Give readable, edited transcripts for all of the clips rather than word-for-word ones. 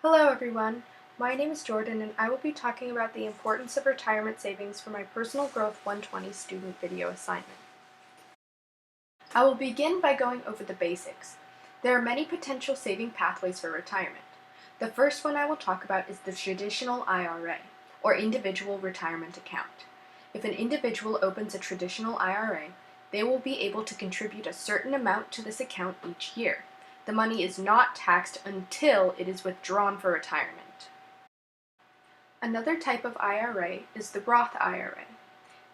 Hello everyone, my name is Jordan and I will be talking about the importance of retirement savings for my Personal Growth 120 student video assignment. I will begin by going over the basics. There are many potential saving pathways for retirement. The first one I will talk about is the traditional IRA, or individual retirement account. If an individual opens a traditional IRA, they will be able to contribute a certain amount to this account each year. The money is not taxed until it is withdrawn for retirement. Another type of IRA is the Roth IRA.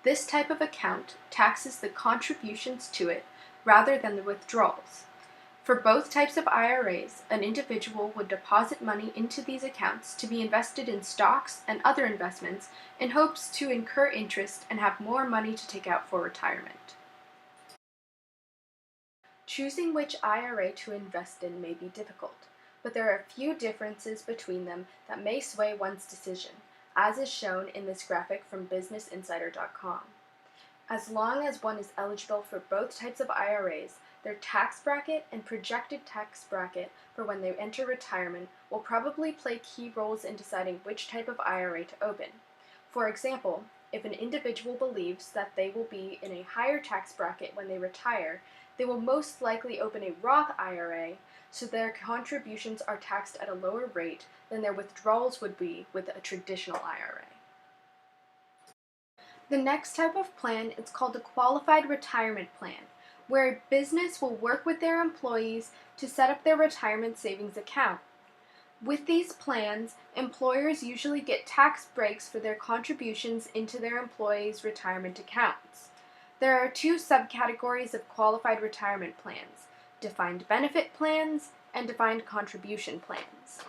This type of account taxes the contributions to it rather than the withdrawals. For both types of IRAs, an individual would deposit money into these accounts to be invested in stocks and other investments in hopes to incur interest and have more money to take out for retirement. Choosing which IRA to invest in may be difficult, but there are a few differences between them that may sway one's decision, as is shown in this graphic from businessinsider.com. As long as one is eligible for both types of IRAs, their tax bracket and projected tax bracket for when they enter retirement will probably play key roles in deciding which type of IRA to open. For example, if an individual believes that they will be in a higher tax bracket when they retire, they will most likely open a Roth IRA, so their contributions are taxed at a lower rate than their withdrawals would be with a traditional IRA. The next type of plan is called a qualified retirement plan, where a business will work with their employees to set up their retirement savings account. With these plans, employers usually get tax breaks for their contributions into their employees' retirement accounts. There are two subcategories of qualified retirement plans: defined benefit plans and defined contribution plans.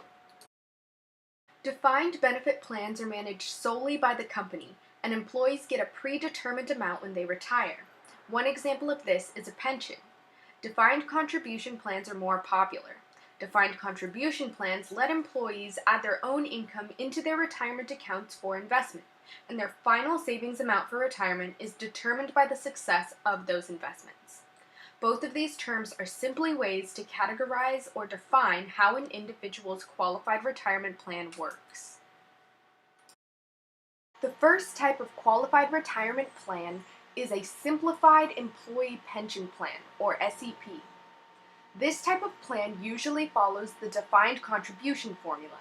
Defined benefit plans are managed solely by the company, and employees get a predetermined amount when they retire. One example of this is a pension. Defined contribution plans are more popular. Defined contribution plans let employees add their own income into their retirement accounts for investment, and their final savings amount for retirement is determined by the success of those investments. Both of these terms are simply ways to categorize or define how an individual's qualified retirement plan works. The first type of qualified retirement plan is a simplified employee pension plan, or SEP. This type of plan usually follows the defined contribution formula.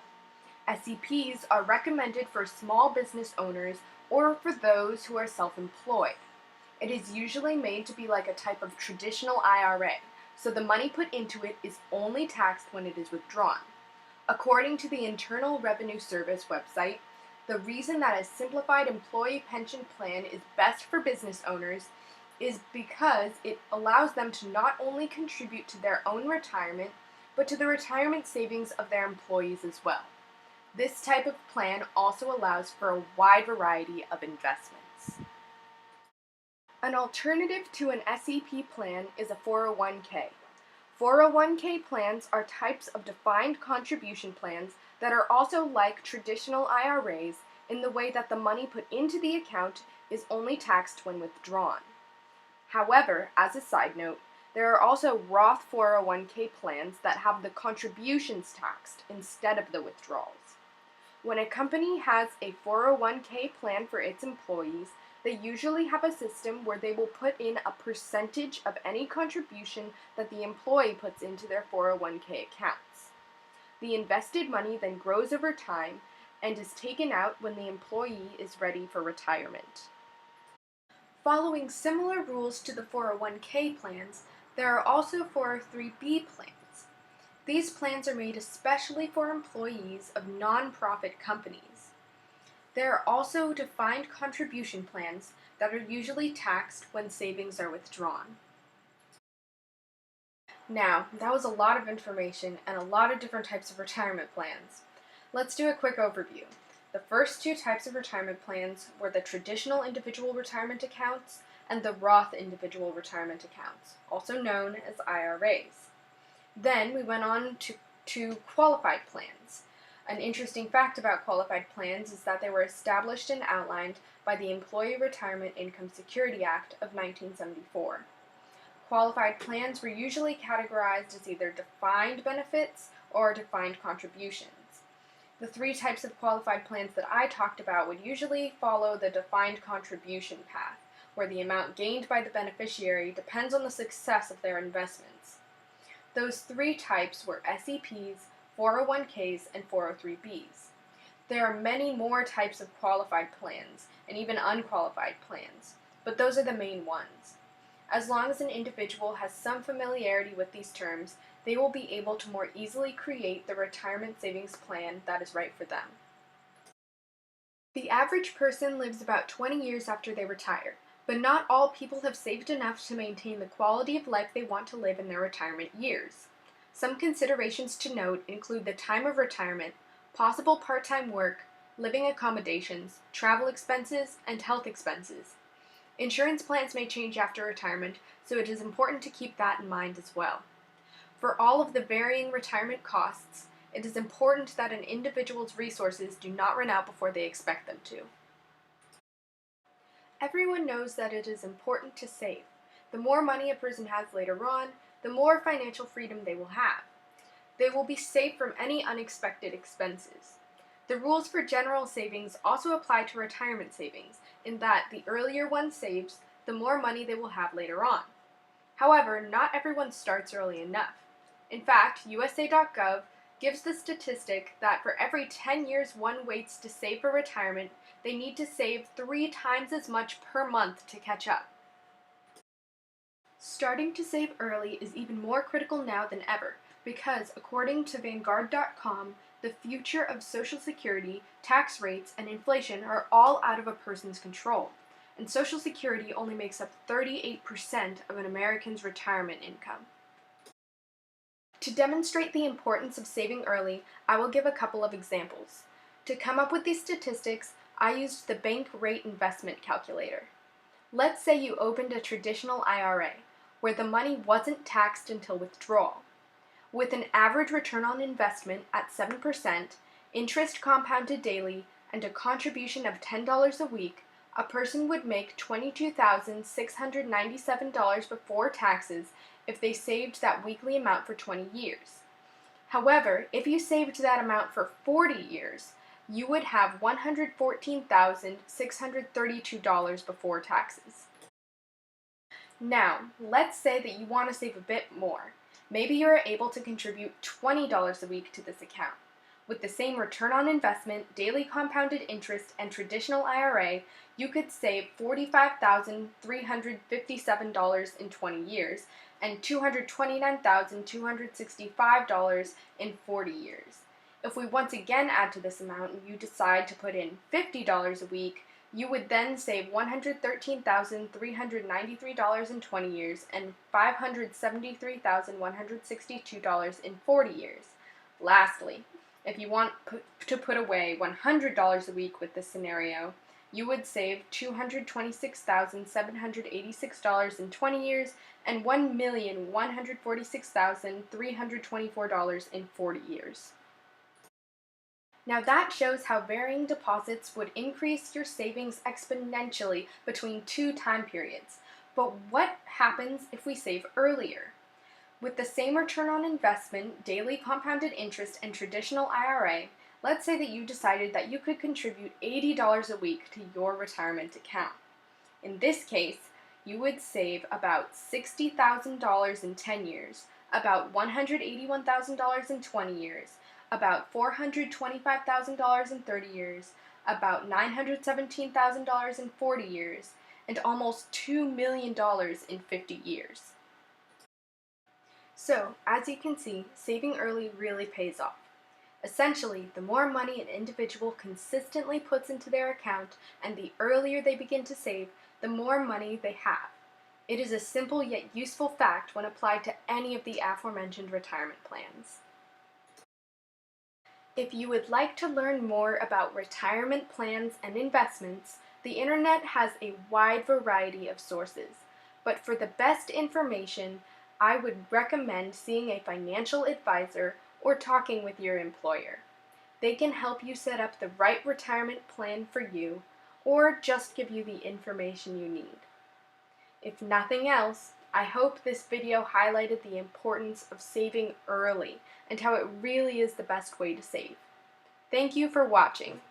SEPs are recommended for small business owners or for those who are self-employed. It is usually made to be like a type of traditional IRA, so the money put into it is only taxed when it is withdrawn. According to the Internal Revenue Service website, the reason that a simplified employee pension plan is best for business owners is because it allows them to not only contribute to their own retirement, but to the retirement savings of their employees as well. This type of plan also allows for a wide variety of investments. An alternative to an SEP plan is a 401k. 401k plans are types of defined contribution plans that are also like traditional IRAs in the way that the money put into the account is only taxed when withdrawn. However, as a side note, there are also Roth 401k plans that have the contributions taxed instead of the withdrawals. When a company has a 401k plan for its employees, they usually have a system where they will put in a percentage of any contribution that the employee puts into their 401k accounts. The invested money then grows over time and is taken out when the employee is ready for retirement. Following similar rules to the 401k plans, there are also 403b plans. These plans are made especially for employees of nonprofit companies. There are also defined contribution plans that are usually taxed when savings are withdrawn. Now, that was a lot of information and a lot of different types of retirement plans. Let's do a quick overview. The first two types of retirement plans were the traditional individual retirement accounts and the Roth individual retirement accounts, also known as IRAs. Then we went on to qualified plans. An interesting fact about qualified plans is that they were established and outlined by the Employee Retirement Income Security Act of 1974. Qualified plans were usually categorized as either defined benefits or defined contributions. The three types of qualified plans that I talked about would usually follow the defined contribution path, where the amount gained by the beneficiary depends on the success of their investments. Those three types were SEPs, 401ks, and 403bs. There are many more types of qualified plans, and even unqualified plans, but those are the main ones. As long as an individual has some familiarity with these terms, they will be able to more easily create the retirement savings plan that is right for them. The average person lives about 20 years after they retire, but not all people have saved enough to maintain the quality of life they want to live in their retirement years. Some considerations to note include the time of retirement, possible part-time work, living accommodations, travel expenses, and health expenses. Insurance plans may change after retirement, so it is important to keep that in mind as well. For all of the varying retirement costs, it is important that an individual's resources do not run out before they expect them to. Everyone knows that it is important to save. The more money a person has later on, the more financial freedom they will have. They will be safe from any unexpected expenses. The rules for general savings also apply to retirement savings, in that the earlier one saves, the more money they will have later on. However, not everyone starts early enough. In fact, USA.gov gives the statistic that for every 10 years one waits to save for retirement, they need to save 3 times as much per month to catch up. Starting to save early is even more critical now than ever, because according to Vanguard.com, the future of Social Security, tax rates, and inflation are all out of a person's control, and Social Security only makes up 38% of an American's retirement income. To demonstrate the importance of saving early, I will give a couple of examples. To come up with these statistics, I used the bank rate investment calculator. Let's say you opened a traditional IRA, where the money wasn't taxed until withdrawal. With an average return on investment at 7%, interest compounded daily, and a contribution of $10 a week, a person would make $22,697 before taxes if they saved that weekly amount for 20 years. However, if you saved that amount for 40 years, you would have $114,632 before taxes. Now, let's say that you want to save a bit more. Maybe you're able to contribute $20 a week to this account. With the same return on investment, daily compounded interest, and traditional IRA, you could save $45,357 in 20 years and $229,265 in 40 years. If we once again add to this amount and you decide to put in $50 a week, you would then save $113,393 in 20 years and $573,162 in 40 years. Lastly, if you want to put away $100 a week with this scenario, you would save $226,786 in 20 years and $1,146,324 in 40 years. Now that shows how varying deposits would increase your savings exponentially between 2 time periods. But what happens if we save earlier? With the same return on investment, daily compounded interest, and traditional IRA, let's say that you decided that you could contribute $80 a week to your retirement account. In this case, you would save about $60,000 in 10 years, about $181,000 in 20 years, about $425,000 in 30 years, about $917,000 in 40 years, and almost $2 million in 50 years. So, as you can see, saving early really pays off. Essentially, the more money an individual consistently puts into their account and the earlier they begin to save, the more money they have. It is a simple yet useful fact when applied to any of the aforementioned retirement plans. If you would like to learn more about retirement plans and investments, the internet has a wide variety of sources. But for the best information, I would recommend seeing a financial advisor or talking with your employer. They can help you set up the right retirement plan for you, or just give you the information you need. If nothing else, I hope this video highlighted the importance of saving early and how it really is the best way to save. Thank you for watching.